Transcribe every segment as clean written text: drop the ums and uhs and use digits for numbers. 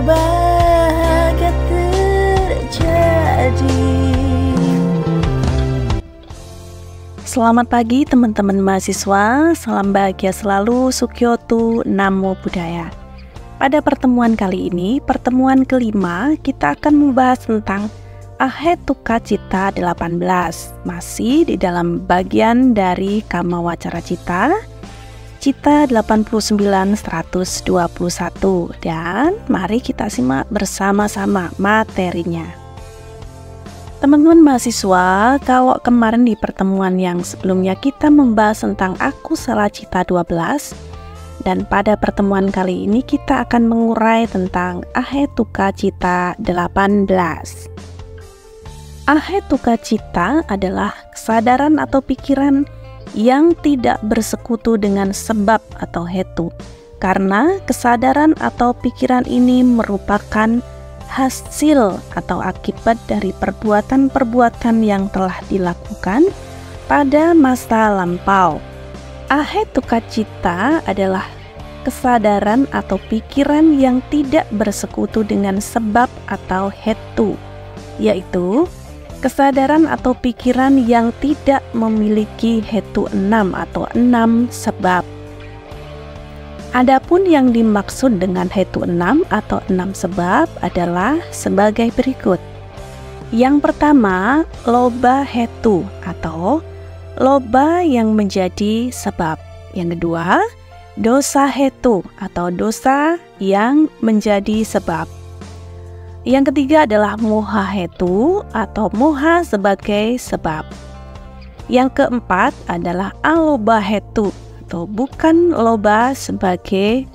bahagia terjadi. Selamat pagi teman-teman mahasiswa, salam bahagia selalu, Sukyotu, Namo Buddhaya. Pada pertemuan kali ini, pertemuan kelima, kita akan membahas tentang Ahetuka Citta 18, masih di dalam bagian dari Kama Wacara Citta, Citta 89-121, dan mari kita simak bersama-sama materinya. Teman-teman mahasiswa, kalau kemarin di pertemuan yang sebelumnya kita membahas tentang Akusala Citta 12, dan pada pertemuan kali ini kita akan mengurai tentang Ahetuka Citta 18. Ahetuka Citta adalah kesadaran atau pikiran yang tidak bersekutu dengan sebab atau hetu, karena kesadaran atau pikiran ini merupakan hasil atau akibat dari perbuatan-perbuatan yang telah dilakukan pada masa lampau. Ahetuka Citta adalah kesadaran atau pikiran yang tidak bersekutu dengan sebab atau hetu, yaitu kesadaran atau pikiran yang tidak memiliki hetu 6 atau 6 sebab. Adapun yang dimaksud dengan hetu 6 atau 6 sebab adalah sebagai berikut. Yang pertama, loba hetu atau loba yang menjadi sebab. Yang kedua, dosa hetu atau dosa yang menjadi sebab. Yang ketiga adalah moha hetu atau moha sebagai sebab. Yang keempat adalah aloba hetu atau bukan loba sebagai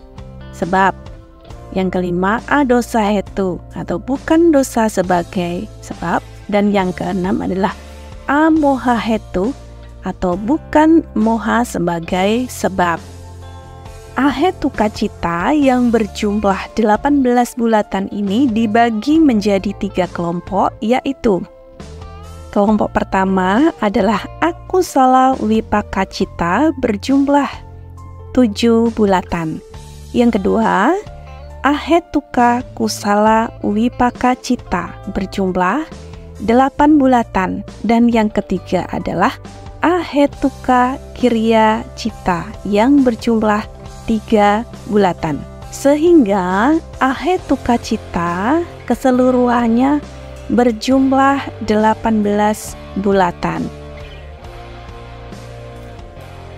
sebab. Yang kelima, adosa hetu atau bukan dosa sebagai sebab. Dan yang keenam adalah amoha hetu atau bukan moha sebagai sebab. Ahetuka Citta yang berjumlah 18 bulatan ini dibagi menjadi 3 kelompok, yaitu kelompok pertama adalah Akusala Wipaka Citta berjumlah 7 bulatan. Yang kedua, Ahetuka Kusala Wipaka Citta berjumlah 8 bulatan. Dan yang ketiga adalah Ahetuka Kiriya Citta yang berjumlah 3 bulatan. Sehingga Ahetuka Citta keseluruhannya berjumlah 18 bulatan.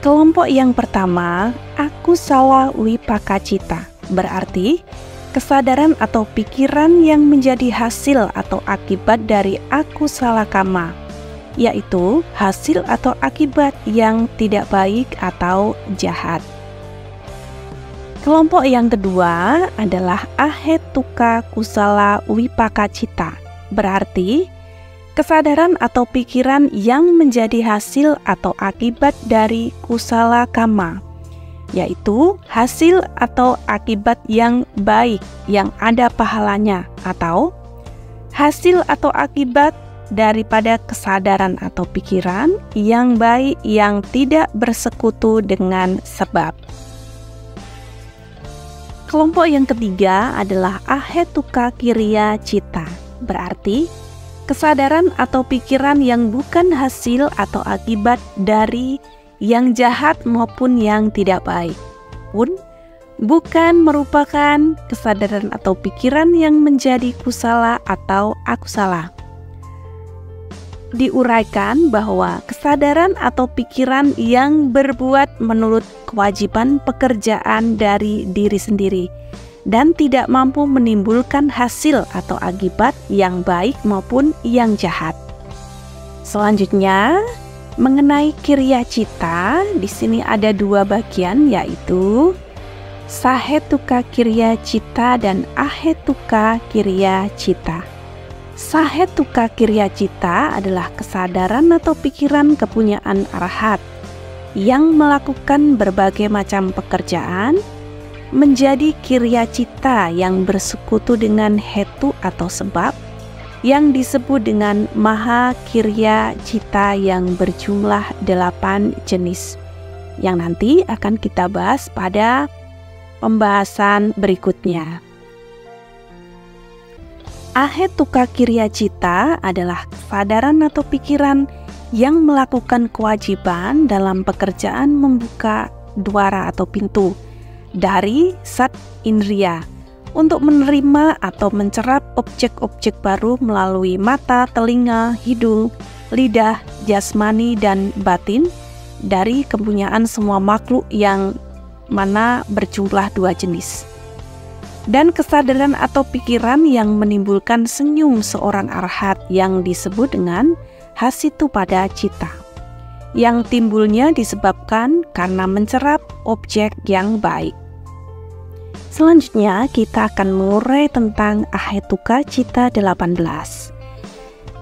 Kelompok yang pertama, Akusala Wipaka Citta, berarti kesadaran atau pikiran yang menjadi hasil atau akibat dari akusala kama, yaitu hasil atau akibat yang tidak baik atau jahat. Kelompok yang kedua adalah Ahetuka Kusala Wipaka Citta, berarti kesadaran atau pikiran yang menjadi hasil atau akibat dari kusala kama, yaitu hasil atau akibat yang baik yang ada pahalanya, atau hasil atau akibat daripada kesadaran atau pikiran yang baik yang tidak bersekutu dengan sebab. Kelompok yang ketiga adalah Ahetuka Kiriya Citta, berarti kesadaran atau pikiran yang bukan hasil atau akibat dari yang jahat maupun yang tidak baik, pun bukan merupakan kesadaran atau pikiran yang menjadi kusala atau akusala. Diuraikan bahwa kesadaran atau pikiran yang berbuat menurut kewajiban pekerjaan dari diri sendiri dan tidak mampu menimbulkan hasil atau akibat yang baik maupun yang jahat. Selanjutnya, mengenai Kiriya Citta, di sini ada 2 bagian, yaitu Sahetuka Kiriya Citta dan Ahetuka Kiriya Citta. Sahetuka Kiriya Citta adalah kesadaran atau pikiran kepunyaan arahat yang melakukan berbagai macam pekerjaan menjadi Kiriya Citta yang bersekutu dengan hetu atau sebab yang disebut dengan Maha Kiriya Citta yang berjumlah 8 jenis, yang nanti akan kita bahas pada pembahasan berikutnya. Ahetuka Kriya Citta adalah kesadaran atau pikiran yang melakukan kewajiban dalam pekerjaan membuka dwara atau pintu dari sat indriya untuk menerima atau mencerap objek-objek baru melalui mata, telinga, hidung, lidah, jasmani, dan batin dari kepunyaan semua makhluk yang mana berjumlah 2 jenis. Dan kesadaran atau pikiran yang menimbulkan senyum seorang arhat yang disebut dengan Hasitupada Citta, yang timbulnya disebabkan karena mencerap objek yang baik. Selanjutnya kita akan mengurai tentang Ahetuka Citta 18.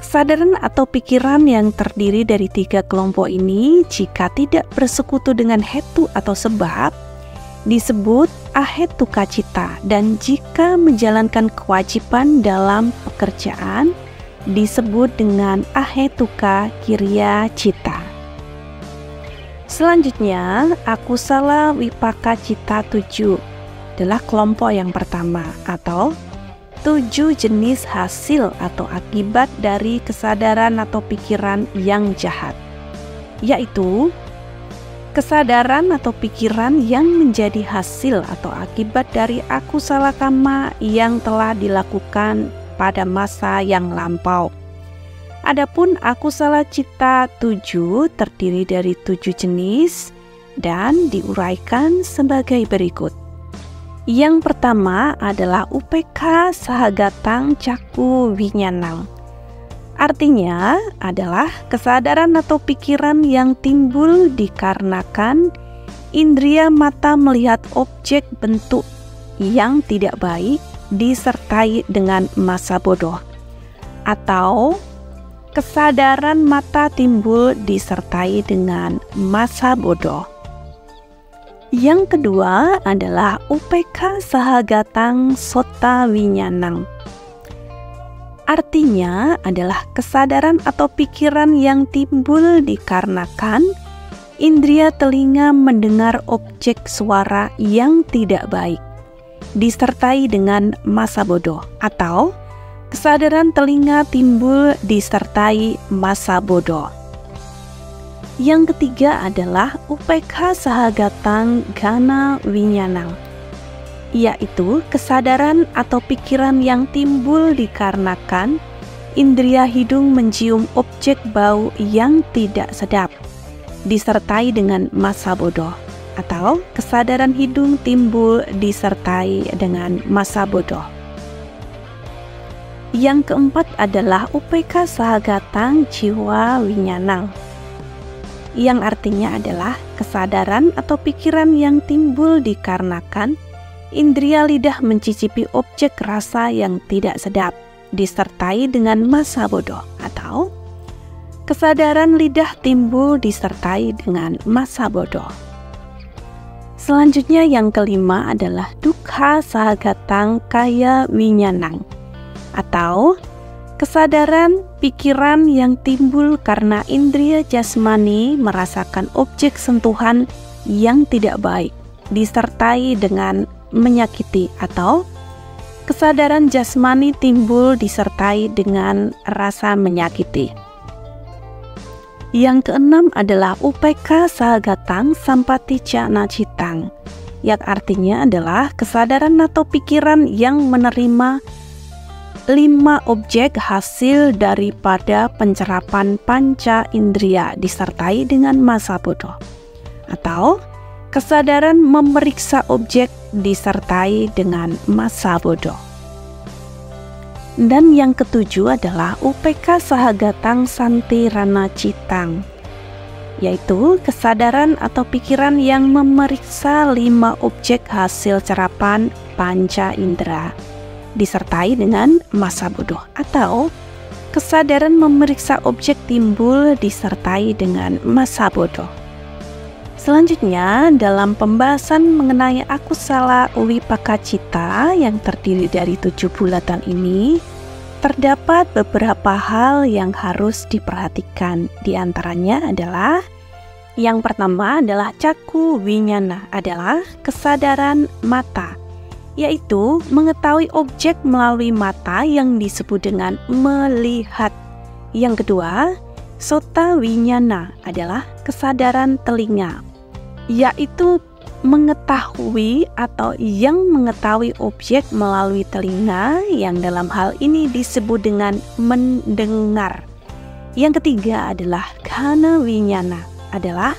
Kesadaran atau pikiran yang terdiri dari 3 kelompok ini jika tidak bersekutu dengan hetu atau sebab disebut Ahetuka Citta, dan jika menjalankan kewajiban dalam pekerjaan disebut dengan Ahetuka Kriya Citta. Selanjutnya, Akusala Vipaka Citta 7 adalah kelompok yang pertama, atau 7 jenis hasil atau akibat dari kesadaran atau pikiran yang jahat, yaitu kesadaran atau pikiran yang menjadi hasil atau akibat dari akusala kama yang telah dilakukan pada masa yang lampau. Adapun akusala citta 7 terdiri dari 7 jenis dan diuraikan sebagai berikut. Yang pertama adalah upekha sahagatang caku winyanang. Artinya adalah kesadaran atau pikiran yang timbul dikarenakan indria mata melihat objek bentuk yang tidak baik disertai dengan masa bodoh, atau kesadaran mata timbul disertai dengan masa bodoh. Yang kedua adalah upekha sahagatang sota winyanang. Artinya adalah kesadaran atau pikiran yang timbul dikarenakan indria telinga mendengar objek suara yang tidak baik disertai dengan masa bodoh, atau kesadaran telinga timbul disertai masa bodoh. Yang ketiga adalah upekha sahagatang gana winyanang, yaitu kesadaran atau pikiran yang timbul dikarenakan indria hidung mencium objek bau yang tidak sedap disertai dengan masa bodoh, atau kesadaran hidung timbul disertai dengan masa bodoh. Yang keempat adalah upekha sahagatang jiwa winyanang, yang artinya adalah kesadaran atau pikiran yang timbul dikarenakan indria lidah mencicipi objek rasa yang tidak sedap disertai dengan masa bodoh, atau kesadaran lidah timbul disertai dengan masa bodoh. Selanjutnya yang kelima adalah dukkha sahagatang kaya winyanang, atau kesadaran pikiran yang timbul karena indria jasmani merasakan objek sentuhan yang tidak baik disertai dengan menyakiti, atau kesadaran jasmani timbul disertai dengan rasa menyakiti. Yang keenam adalah upekha sahagatang sampaticana cittang, yang artinya adalah kesadaran atau pikiran yang menerima 5 objek hasil daripada pencerapan panca indria disertai dengan masa bodoh, atau kesadaran memeriksa objek disertai dengan masa bodoh. Dan yang ketujuh adalah upekha sahagatang santirana cittang, yaitu kesadaran atau pikiran yang memeriksa 5 objek hasil cerapan panca indera disertai dengan masa bodoh, atau kesadaran memeriksa objek timbul disertai dengan masa bodoh. Selanjutnya, dalam pembahasan mengenai akusala vipaka citta yang terdiri dari 7 bulatan ini, terdapat beberapa hal yang harus diperhatikan. Di antaranya adalah yang pertama adalah caku winyana, adalah kesadaran mata yaitu mengetahui objek melalui mata yang disebut dengan melihat. Yang kedua, sota winyana adalah kesadaran telinga, yaitu mengetahui atau yang mengetahui objek melalui telinga, yang dalam hal ini disebut dengan mendengar. Yang ketiga adalah ghana winyana, adalah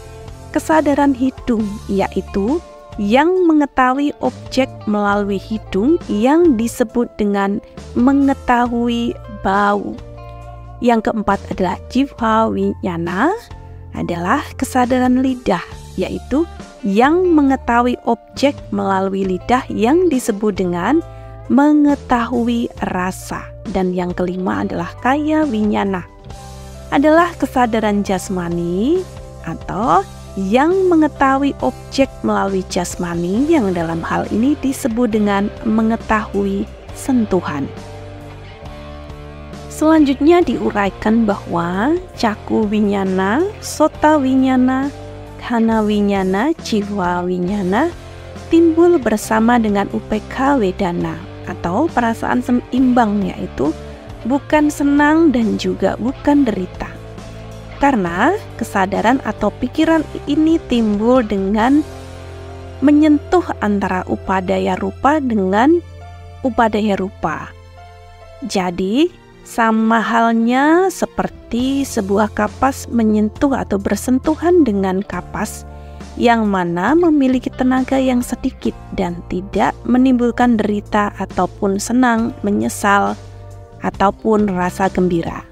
kesadaran hidung, yaitu yang mengetahui objek melalui hidung yang disebut dengan mengetahui bau. Yang keempat adalah jivha winyana, adalah kesadaran lidah, yaitu yang mengetahui objek melalui lidah yang disebut dengan mengetahui rasa. Dan yang kelima adalah kaya winyana, adalah kesadaran jasmani atau yang mengetahui objek melalui jasmani, yang dalam hal ini disebut dengan mengetahui sentuhan. Selanjutnya diuraikan bahwa caku winyana, sota winyana, ghana winyana, jiwa winyana timbul bersama dengan upekha wedana atau perasaan seimbang, yaitu bukan senang dan juga bukan derita. Karena kesadaran atau pikiran ini timbul dengan menyentuh antara upadaya rupa dengan upadaya rupa. Jadi sama halnya seperti sebuah kapas menyentuh atau bersentuhan dengan kapas yang mana memiliki tenaga yang sedikit dan tidak menimbulkan derita ataupun senang, menyesal, ataupun rasa gembira.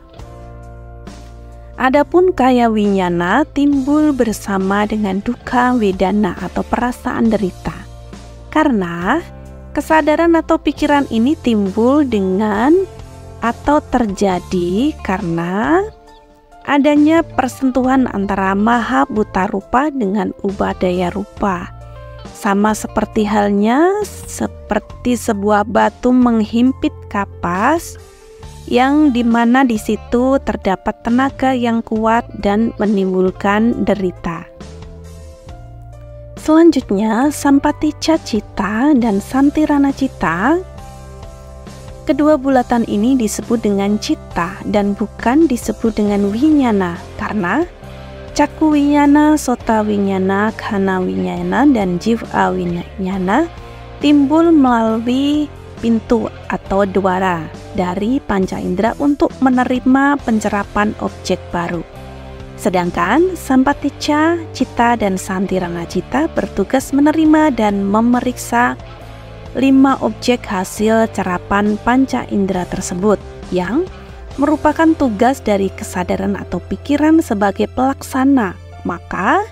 Adapun kaya winyana timbul bersama dengan dukkha wedana atau perasaan derita. Karena kesadaran atau pikiran ini timbul dengan atau terjadi karena adanya persentuhan antara maha buta rupa dengan ubadaya rupa. Sama seperti halnya seperti sebuah batu menghimpit kapas, yang dimana di situ terdapat tenaga yang kuat dan menimbulkan derita. Selanjutnya, sampaticca citta dan santirana citta. Kedua bulatan ini disebut dengan citta dan bukan disebut dengan winyana, karena caku winyana, sota winyana, ghana winyana, dan jivha winyana timbul melalui pintu atau dwara dari panca indera untuk menerima pencerapan objek baru. Sedangkan sampaticca citta dan santirana citta bertugas menerima dan memeriksa 5 objek hasil cerapan panca indera tersebut, yang merupakan tugas dari kesadaran atau pikiran sebagai pelaksana. Maka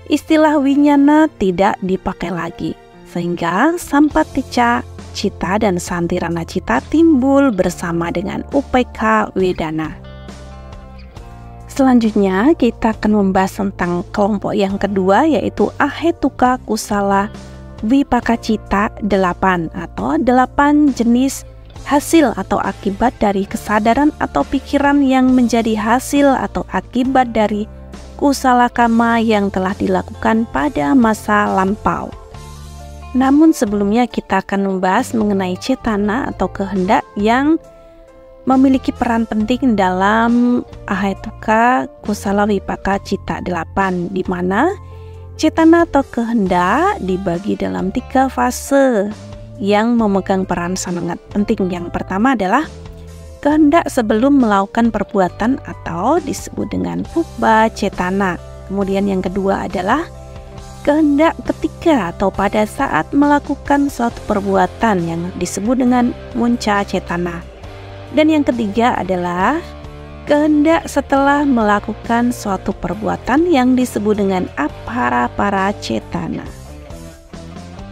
istilah winyana tidak dipakai lagi, sehingga sampaticca citta dan santirana citta timbul bersama dengan upekha wedana. Selanjutnya kita akan membahas tentang kelompok yang kedua, yaitu ahetuka kusala wipaka citta 8 atau 8 jenis hasil atau akibat dari kesadaran atau pikiran yang menjadi hasil atau akibat dari kusala kama yang telah dilakukan pada masa lampau. Namun sebelumnya kita akan membahas mengenai cetana atau kehendak yang memiliki peran penting dalam ahetuka kusala wipaka citta 8, di mana cetana atau kehendak dibagi dalam 3 fase yang memegang peran sangat penting. Yang pertama adalah kehendak sebelum melakukan perbuatan atau disebut dengan pubba cetana. Kemudian yang kedua adalah kehendak ketika atau pada saat melakukan suatu perbuatan yang disebut dengan munca cetana. Dan yang ketiga adalah kehendak setelah melakukan suatu perbuatan yang disebut dengan apara-para cetana.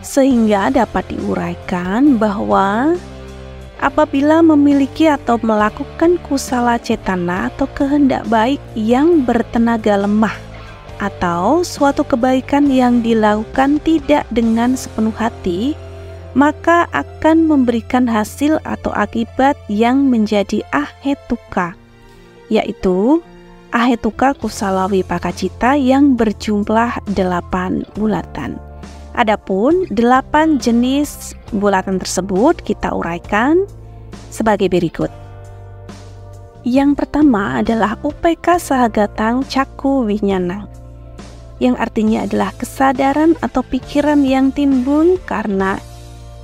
Sehingga dapat diuraikan bahwa apabila memiliki atau melakukan kusala cetana atau kehendak baik yang bertenaga lemah, atau suatu kebaikan yang dilakukan tidak dengan sepenuh hati, maka akan memberikan hasil atau akibat yang menjadi ahetuka, yaitu ahetuka kusala wipaka citta yang berjumlah 8 bulatan. Adapun 8 jenis bulatan tersebut kita uraikan sebagai berikut. Yang pertama adalah UPK Sahagatang Caku Winyanang, yang artinya adalah kesadaran atau pikiran yang timbul karena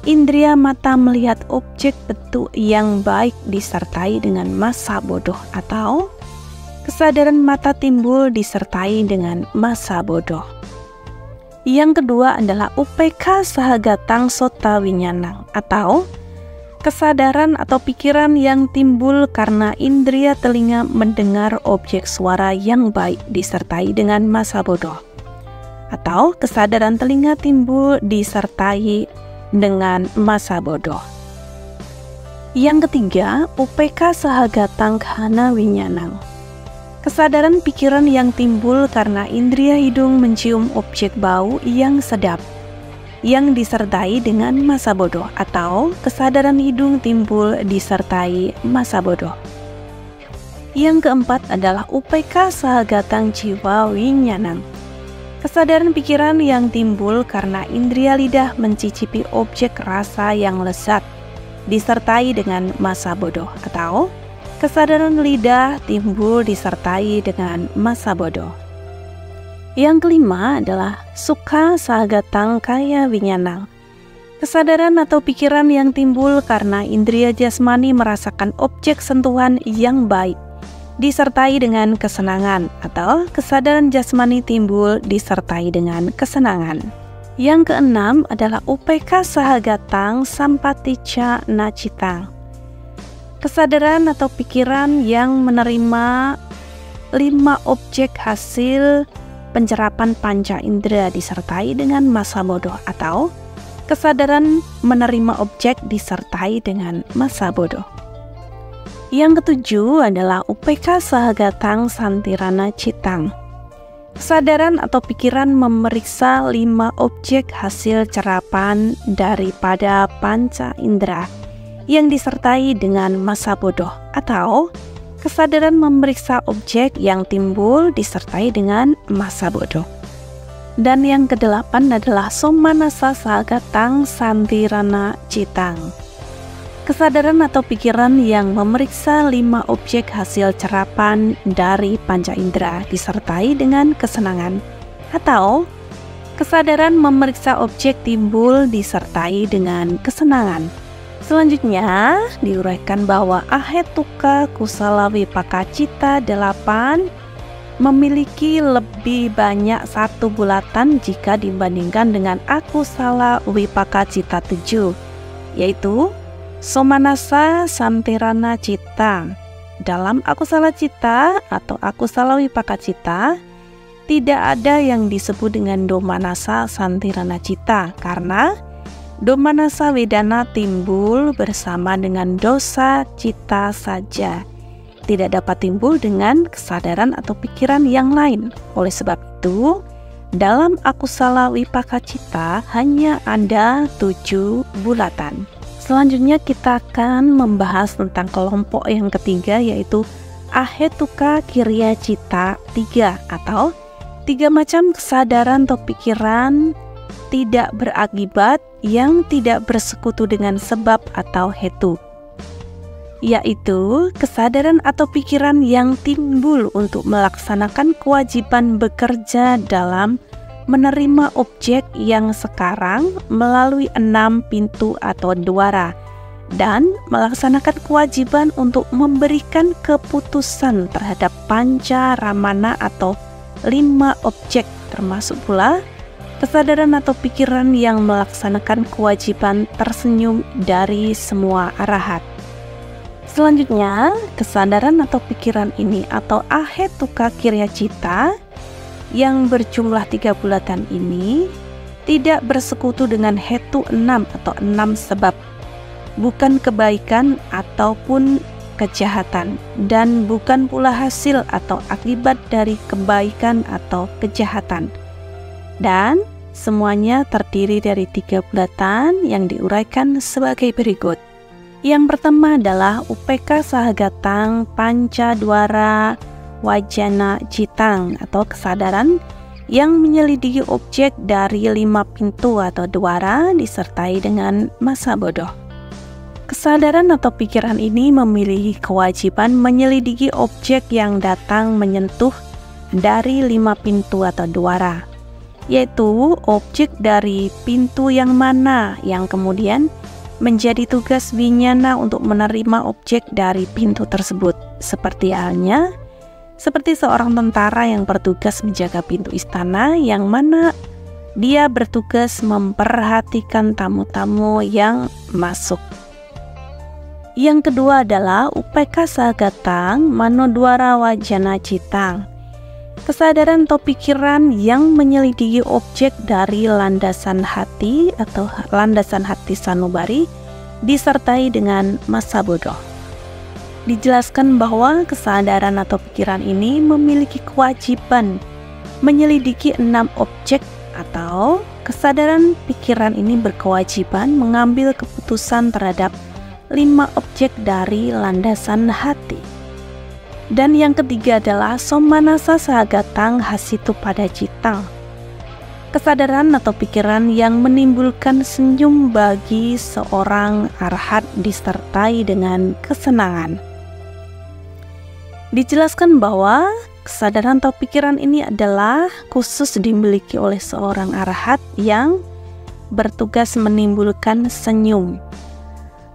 indria mata melihat objek bentuk yang baik disertai dengan masa bodoh, atau kesadaran mata timbul disertai dengan masa bodoh. Yang kedua adalah UPK Sahagatang Sota Winyanang, atau kesadaran atau pikiran yang timbul karena indria telinga mendengar objek suara yang baik disertai dengan masa bodoh, atau kesadaran telinga timbul disertai dengan masa bodoh. Yang ketiga, UPK Sahagatang Khana Winyanang, kesadaran pikiran yang timbul karena indria hidung mencium objek bau yang sedap yang disertai dengan masa bodoh, atau kesadaran hidung timbul disertai masa bodoh. Yang keempat adalah UPK Sahagatang Jiwa Winyanang, kesadaran pikiran yang timbul karena indria lidah mencicipi objek rasa yang lezat disertai dengan masa bodoh, atau kesadaran lidah timbul disertai dengan masa bodoh. Yang kelima adalah Sukha Sahagatang Kaya Winyanang, kesadaran atau pikiran yang timbul karena indria jasmani merasakan objek sentuhan yang baik disertai dengan kesenangan, atau kesadaran jasmani timbul disertai dengan kesenangan. Yang keenam adalah UPK Sahagatang Sampaticca Nacitang, kesadaran atau pikiran yang menerima 5 objek hasil pencerapan panca indera disertai dengan masa bodoh, atau kesadaran menerima objek disertai dengan masa bodoh. Yang ketujuh adalah UPK Sahagatang Santirana Citang, kesadaran atau pikiran memeriksa 5 objek hasil cerapan daripada panca indera yang disertai dengan masa bodoh, atau kesadaran memeriksa objek yang timbul disertai dengan masa bodoh. Dan yang kedelapan adalah Somanasa Sahagatang Santirana Citang, kesadaran atau pikiran yang memeriksa 5 objek hasil cerapan dari panca indera disertai dengan kesenangan, atau kesadaran memeriksa objek timbul disertai dengan kesenangan. Selanjutnya diuraikan bahwa Ahetuka Kusala Wipaka Cita 8 memiliki lebih banyak satu bulatan jika dibandingkan dengan Akusala Wipaka Cita 7, yaitu Somanasa Santirana Cita. Dalam Akusala Cita atau Akusala Wipaka Cita tidak ada yang disebut dengan Domanasa Santirana Cita, karena Domanasa Wedana timbul bersama dengan dosa cita saja, tidak dapat timbul dengan kesadaran atau pikiran yang lain. Oleh sebab itu, dalam Akusala Wipaka Cita hanya ada 7 bulatan. Selanjutnya kita akan membahas tentang kelompok yang ketiga, yaitu Ahetuka Kirya Cita 3, atau 3 macam kesadaran atau pikiran tidak berakibat yang tidak bersekutu dengan sebab atau hetu, yaitu kesadaran atau pikiran yang timbul untuk melaksanakan kewajiban bekerja dalam menerima objek yang sekarang melalui 6 pintu atau duara, dan melaksanakan kewajiban untuk memberikan keputusan terhadap panca ramana atau 5 objek, termasuk pula kesadaran atau pikiran yang melaksanakan kewajiban tersenyum dari semua arahat. Selanjutnya, kesadaran atau pikiran ini atau Ahetuka Kirya Cita yang berjumlah 3 bulatan ini tidak bersekutu dengan hetu 6 atau 6 sebab, bukan kebaikan ataupun kejahatan, dan bukan pula hasil atau akibat dari kebaikan atau kejahatan. Dan semuanya terdiri dari 3 bulatan yang diuraikan sebagai berikut. Yang pertama adalah UPK Sahagatang Panca Dwara Wajana Citang, atau kesadaran yang menyelidiki objek dari 5 pintu atau dwara disertai dengan masa bodoh. Kesadaran atau pikiran ini memiliki kewajiban menyelidiki objek yang datang menyentuh dari 5 pintu atau dwara, yaitu objek dari pintu yang mana yang kemudian menjadi tugas winyana untuk menerima objek dari pintu tersebut, seperti halnya seperti seorang tentara yang bertugas menjaga pintu istana, yang mana dia bertugas memperhatikan tamu-tamu yang masuk. Yang kedua adalah upeka sagatang manodwara wajana citang. Kesadaran atau pikiran yang menyelidiki objek dari landasan hati atau landasan hati sanubari disertai dengan masa bodoh. Dijelaskan bahwa kesadaran atau pikiran ini memiliki kewajiban menyelidiki 6 objek, atau kesadaran pikiran ini berkewajiban mengambil keputusan terhadap 5 objek dari landasan hati. Dan yang ketiga adalah somanasa sagatang hasitu pada citang. Kesadaran atau pikiran yang menimbulkan senyum bagi seorang arhat disertai dengan kesenangan. Dijelaskan bahwa kesadaran atau pikiran ini adalah khusus dimiliki oleh seorang arhat yang bertugas menimbulkan senyum.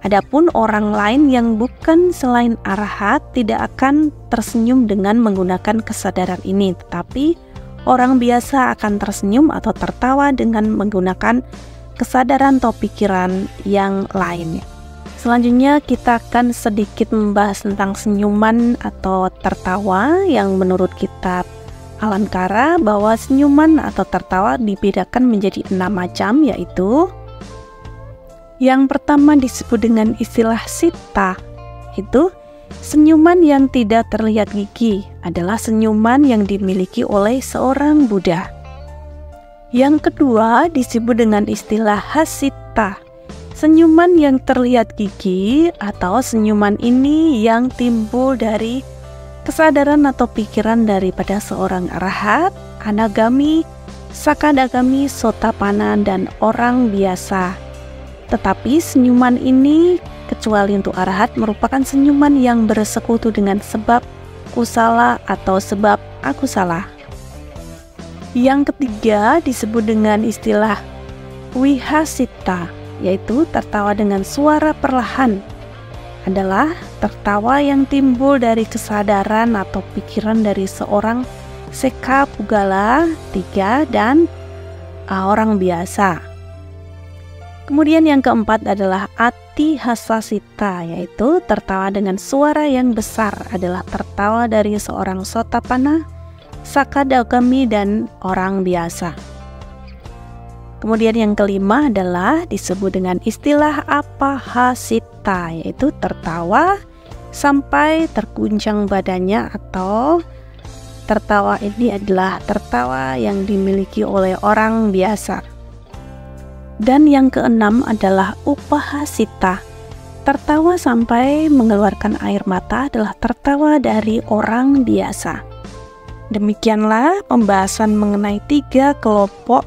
Adapun orang lain yang bukan selain arhat tidak akan tersenyum dengan menggunakan kesadaran ini, tetapi orang biasa akan tersenyum atau tertawa dengan menggunakan kesadaran atau pikiran yang lain. Selanjutnya kita akan sedikit membahas tentang senyuman atau tertawa yang menurut kitab Alankara bahwa senyuman atau tertawa dibedakan menjadi 6 macam, yaitu yang pertama disebut dengan istilah sita, itu senyuman yang tidak terlihat gigi adalah senyuman yang dimiliki oleh seorang Buddha. Yang kedua disebut dengan istilah hasita, senyuman yang terlihat gigi atau senyuman ini yang timbul dari kesadaran atau pikiran daripada seorang arahat, anagami, sakadagami, sotapanna, dan orang biasa. Tetapi senyuman ini kecuali untuk arahat merupakan senyuman yang bersekutu dengan sebab kusala atau sebab akusala. Yang ketiga disebut dengan istilah wihasita, yaitu tertawa dengan suara perlahan, adalah tertawa yang timbul dari kesadaran atau pikiran dari seorang seka pugala 3 dan orang biasa. Kemudian yang keempat adalah ati hasasita, yaitu tertawa dengan suara yang besar, adalah tertawa dari seorang sotapanna, sakadagami, dan orang biasa. Kemudian yang kelima adalah disebut dengan istilah apahasita, yaitu tertawa sampai terguncang badannya, atau tertawa ini adalah tertawa yang dimiliki oleh orang biasa. Dan yang keenam adalah upahasita, tertawa sampai mengeluarkan air mata, adalah tertawa dari orang biasa. Demikianlah pembahasan mengenai 3 kelompok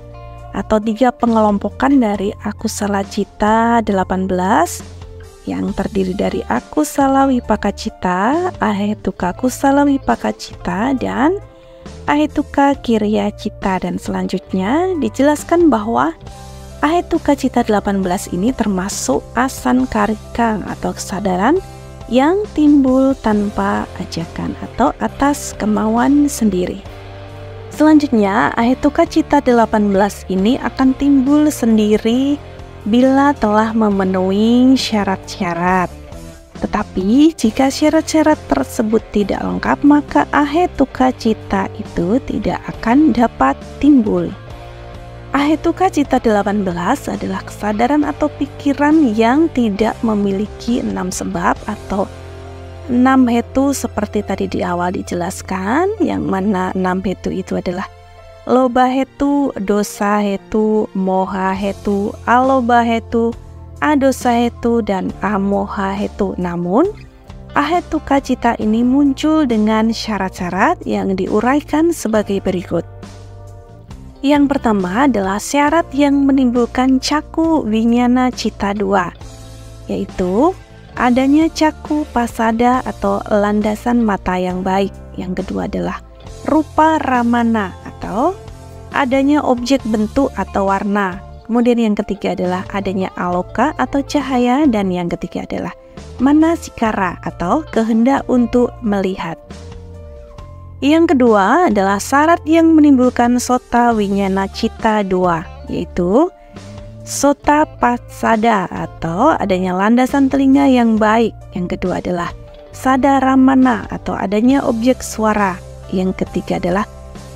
atau 3 pengelompokan dari akusala cita 18 yang terdiri dari akusala wipaka cita, ahetuka kusala wipaka cita, dan ahetuka kiriya cita. Dan selanjutnya dijelaskan bahwa ahetuka cita 18 ini termasuk asankarika atau kesadaran yang timbul tanpa ajakan atau atas kemauan sendiri. Selanjutnya, ahetuka cita 18 ini akan timbul sendiri bila telah memenuhi syarat-syarat. Tetapi jika syarat-syarat tersebut tidak lengkap, maka ahetuka cita itu tidak akan dapat timbul. Ahetuka cita 18 adalah kesadaran atau pikiran yang tidak memiliki 6 sebab atau 6 hetu seperti tadi di awal dijelaskan, yang mana 6 hetu itu adalah loba hetu, dosa hetu, moha hetu, aloba hetu, adosa hetu, dan amoha hetu. Namun, ahetuka cita ini muncul dengan syarat-syarat yang diuraikan sebagai berikut. Yang pertama adalah syarat yang menimbulkan caku winyana cita dua, yaitu adanya caku pasada atau landasan mata yang baik. Yang kedua adalah rupa ramana atau adanya objek bentuk atau warna. Kemudian yang ketiga adalah adanya aloka atau cahaya, dan yang ketiga adalah manasikara atau kehendak untuk melihat. Yang kedua adalah syarat yang menimbulkan sota winyana cita dua, yaitu sota pasada atau adanya landasan telinga yang baik. Yang kedua adalah sadaramana atau adanya objek suara. Yang ketiga adalah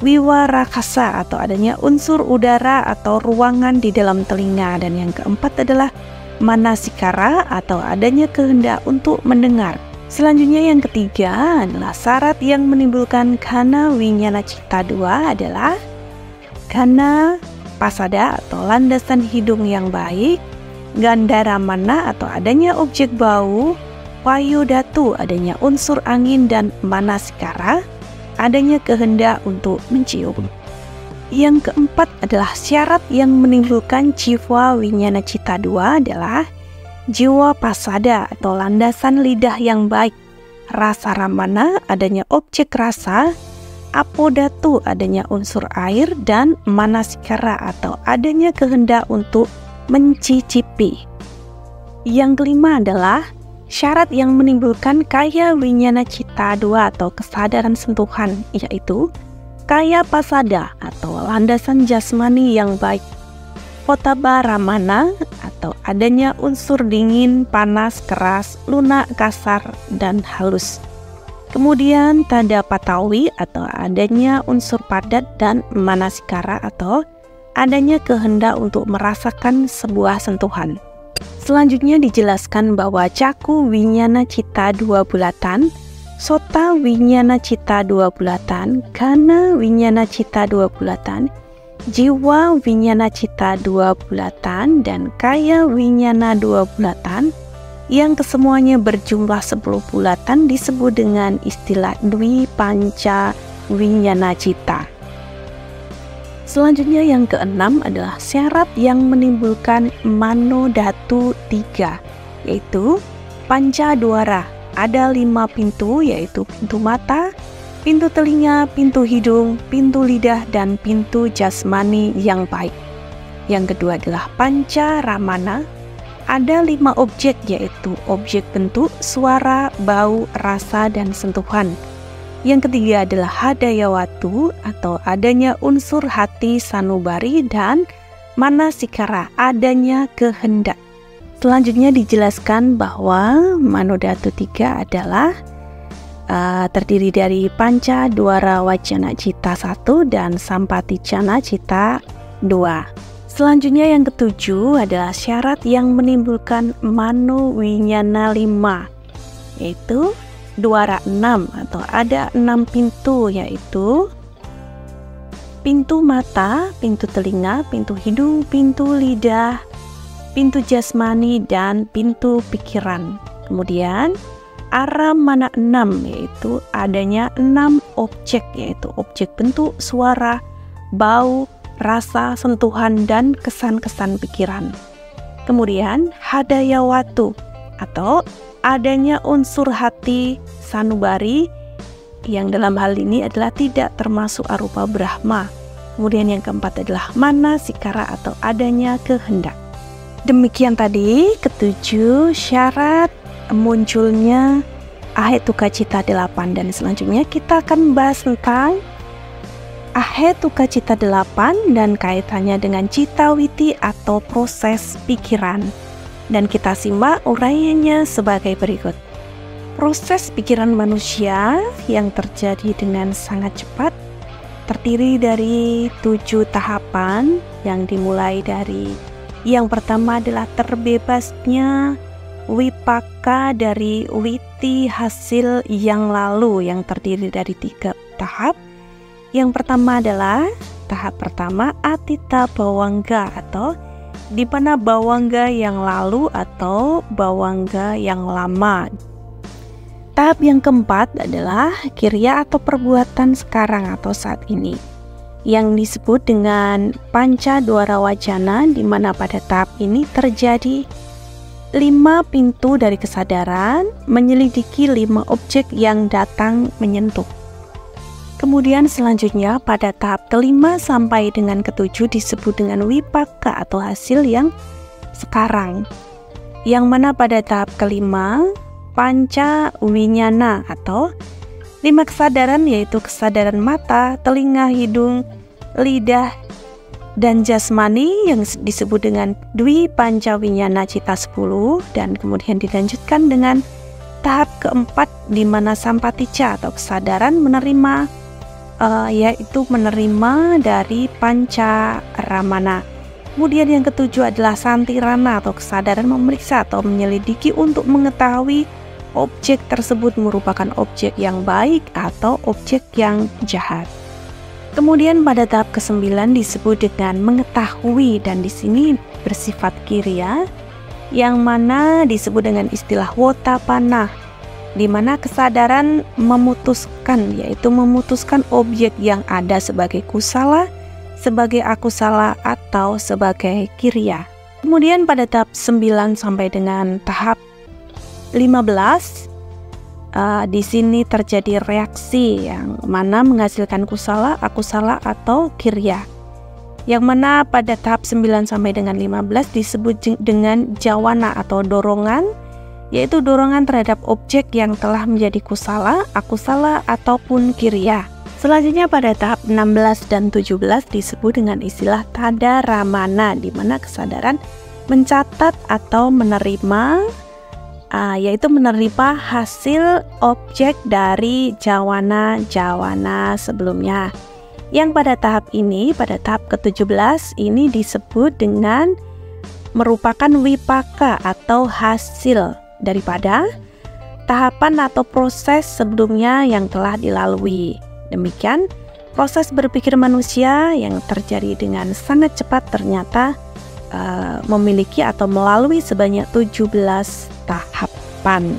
wiwarakasa atau adanya unsur udara atau ruangan di dalam telinga. Dan yang keempat adalah manasikara atau adanya kehendak untuk mendengar. Selanjutnya yang ketiga adalah syarat yang menimbulkan kana winyana cita dua adalah kana pasada atau landasan hidung yang baik, gandaramana atau adanya objek bau, payudatu adanya unsur angin, dan manasikara adanya kehendak untuk mencium. Yang keempat adalah syarat yang menimbulkan jiwa winyana cita dua adalah jiwa pasada atau landasan lidah yang baik, rasa ramana adanya objek rasa, apodatu adanya unsur air, dan manasikara atau adanya kehendak untuk mencicipi. Yang kelima adalah syarat yang menimbulkan kaya winyana cita dua atau kesadaran sentuhan, yaitu kaya pasada atau landasan jasmani yang baik, potaba ramana atau adanya unsur dingin, panas, keras, lunak, kasar, dan halus. Kemudian tada patawi atau adanya unsur padat, dan manasikara atau adanya kehendak untuk merasakan sebuah sentuhan. Selanjutnya dijelaskan bahwa caku winyana cita dua bulatan, sota winyana cita dua bulatan, kana winyana cita dua bulatan, jiwa winyana cita dua bulatan, dan kaya winyana dua bulatan, yang kesemuanya berjumlah 10 bulatan disebut dengan istilah dwi panca winyana cita. Selanjutnya yang keenam adalah syarat yang menimbulkan manodatu 3, yaitu panca duara. Ada 5 pintu, yaitu pintu mata, pintu telinga, pintu hidung, pintu lidah, dan pintu jasmani yang baik. Yang kedua adalah panca ramana. Ada 5 objek, yaitu objek bentuk, suara, bau, rasa, dan sentuhan. Yang ketiga adalah hadayawatu atau adanya unsur hati sanubari, dan manasikara adanya kehendak. Selanjutnya dijelaskan bahwa manodatu 3 adalah terdiri dari panca duara wacana cita 1 dan sampaticana cita 2. Selanjutnya yang ketujuh adalah syarat yang menimbulkan mano winyana 5, yaitu duara 6 atau ada 6 pintu, yaitu pintu mata, pintu telinga, pintu hidung, pintu lidah, pintu jasmani, dan pintu pikiran. Kemudian aramana 6, yaitu adanya 6 objek, yaitu objek bentuk, suara, bau, rasa, sentuhan, dan kesan-kesan pikiran. Kemudian hadayawatu atau adanya unsur hati sanubari, yang dalam hal ini adalah tidak termasuk arupa Brahma. Kemudian yang keempat adalah manasikara atau adanya kehendak. Demikian tadi ketujuh syarat munculnya ahetuka cita 8, dan selanjutnya kita akan bahas tentang ahetuka cita 8 dan kaitannya dengan cita witi atau proses pikiran. Dan kita simak uraiannya sebagai berikut. Proses pikiran manusia yang terjadi dengan sangat cepat terdiri dari 7 tahapan yang dimulai dari yang pertama adalah terbebasnya wipaka dari witi hasil yang lalu yang terdiri dari 3 tahap. Yang pertama adalah tahap pertama atita bawangga atau di mana bawangga yang lalu atau bawangga yang lama. Tahap yang keempat adalah kirya atau perbuatan sekarang atau saat ini. yang disebut dengan panca dwara wacana, di mana pada tahap ini terjadi 5 pintu dari kesadaran menyelidiki 5 objek yang datang menyentuh. Kemudian selanjutnya pada tahap kelima sampai dengan ketujuh disebut dengan wipaka atau hasil yang sekarang, yang mana pada tahap kelima panca winyana atau 5 kesadaran, yaitu kesadaran mata, telinga, hidung, lidah, dan jasmani yang disebut dengan dwi panca winyana cita 10, dan kemudian dilanjutkan dengan tahap keempat di mana sampatica atau kesadaran menerima, yaitu menerima dari panca ramana. Kemudian yang ketujuh adalah santirana atau kesadaran memeriksa atau menyelidiki untuk mengetahui objek tersebut merupakan objek yang baik atau objek yang jahat. Kemudian pada tahap ke-9 disebut dengan mengetahui, dan di sini bersifat kiriya, yang mana disebut dengan istilah wotapana, di mana kesadaran memutuskan, yaitu memutuskan objek yang ada sebagai kusala, sebagai akusala, atau sebagai kiriya. Kemudian pada tahap 9 sampai dengan tahap 15, di sini terjadi reaksi yang mana menghasilkan kusala, akusala, atau kiriya. Yang mana pada tahap 9 sampai dengan 15 disebut dengan jawana atau dorongan, yaitu dorongan terhadap objek yang telah menjadi kusala, akusala, ataupun kiriya. Selanjutnya pada tahap 16 dan 17 disebut dengan istilah tada ramana, di mana kesadaran mencatat atau menerima, yaitu menerima hasil objek dari jawana-jawana sebelumnya. Yang pada tahap ini, pada tahap ke-17 ini disebut dengan merupakan wipaka atau hasil daripada tahapan atau proses sebelumnya yang telah dilalui. Demikian proses berpikir manusia yang terjadi dengan sangat cepat ternyata memiliki atau melalui sebanyak 17 tahapan.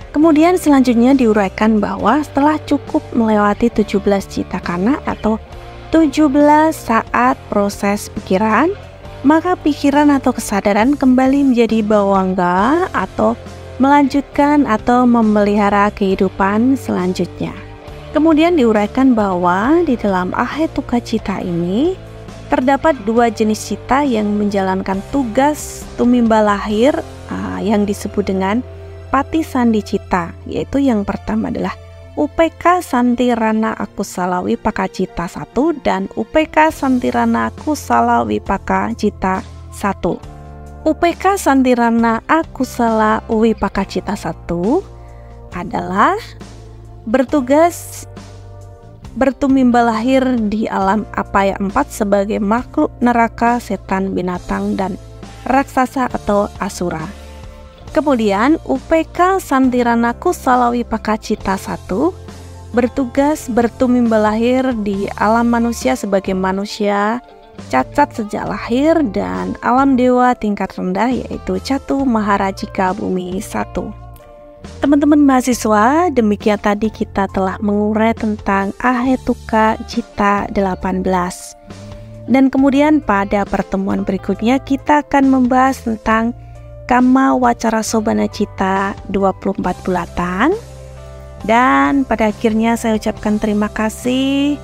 Kemudian selanjutnya diuraikan bahwa setelah cukup melewati 17 cita kana atau 17 saat proses pikiran, maka pikiran atau kesadaran kembali menjadi bawangga atau melanjutkan atau memelihara kehidupan selanjutnya. Kemudian diuraikan bahwa di dalam ahetuka cita ini terdapat 2 jenis cita yang menjalankan tugas tumimba lahir yang disebut dengan pati sandi cita, yaitu yang pertama adalah UPK Santirana Akusala Wipaka Cita 1 dan UPK Santirana Kusala Wipaka Cita 1. UPK Santirana Akusala Wipaka Cita 1 adalah bertugas bertumimba lahir di alam apaya 4 sebagai makhluk neraka, setan, binatang, dan raksasa atau asura. Kemudian UPK Santirana Kusala Wipaka Cita 1 bertugas bertumimba lahir di alam manusia sebagai manusia cacat sejak lahir dan alam dewa tingkat rendah, yaitu Catu Maharajika Bumi 1. Teman-teman mahasiswa, demikian tadi kita telah mengurai tentang ahetuka cita 18. Dan kemudian pada pertemuan berikutnya kita akan membahas tentang Kama Wacara Sobana Cita 24 bulatan. Dan pada akhirnya saya ucapkan terima kasih.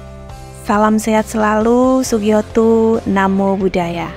Salam sehat selalu, Sugiyoto, Namo Buddhaya.